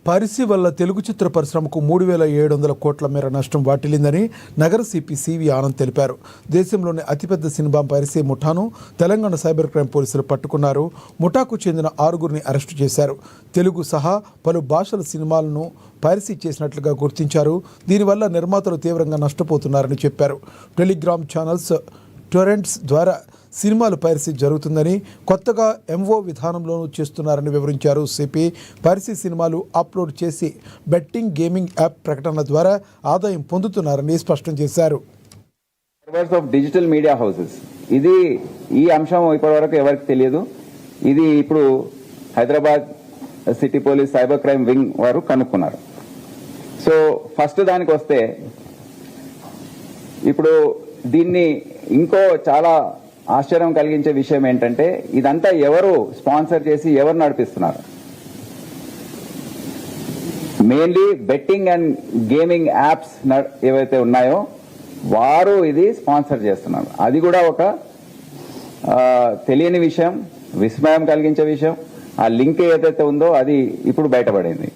Piracy వల్ల తెలుగు చిత్ర పరిశ్రమకు 3,700 కోట్ల మేర నష్టం వాటిల్లిందని నగర సిపి సివి ఆనంద్ తెలిపారు. దేశంలోని అతిపెద్ద సినిమా పైరసీ ముఠాను తెలంగాణ సైబర్ క్రైమ్ పోలీసులు పట్టుకున్నారు. ముఠాకు చెందిన 6గురిని అరెస్టు చేశారు. తెలుగు సహా పలు భాషల సినిమాలను పైరసీ చేసినట్లుగా గుర్తించారు. దీనివల్ల నిర్మాతలు తీవ్రంగా నష్టపోతున్నారని చెప్పారు. టెలిగ్రామ్ ఛానల్స్, టొరెంట్స్ ద్వారా సినిమాలు పైరసీ జరుగుతుందని, కొత్తగా ఎంఓ విధానంలోనూ చేస్తున్నారని వివరించారు. సిపి పైరసీ సినిమాలు అప్లోడ్ చేసి బెట్టింగ్, గేమింగ్ యాప్ ప్రకటనల ద్వారా ఆదాయం పొందుతున్నారని స్పష్టం చేశారు. ఆఫ్ డిజిటల్ మీడియా హౌసెస్, ఇది ఈ అంశం ఇప్పటివరకు ఎవరికి తెలియదు. ఇది ఇప్పుడు Hyderabad city police cyber crime wing వారు కనుక్కున్నారు. సో ఫస్ట్ దానికి వస్తే, ఇప్పుడు దీన్ని ఇంకో చాలా ఆశ్చర్యం కలిగించే విషయం ఏంటంటే, ఇదంతా ఎవరు స్పాన్సర్ చేసి ఎవరు నడిపిస్తున్నారు? Mainly betting and gaming apps ఏవైతే ఉన్నాయో వారు ఇది స్పాన్సర్ చేస్తున్నారు. అది కూడా ఒక తెలియని విషయం, విస్మయం కలిగించే విషయం. ఆ లింక్ ఏదైతే ఉందో అది ఇప్పుడు బయటపడింది.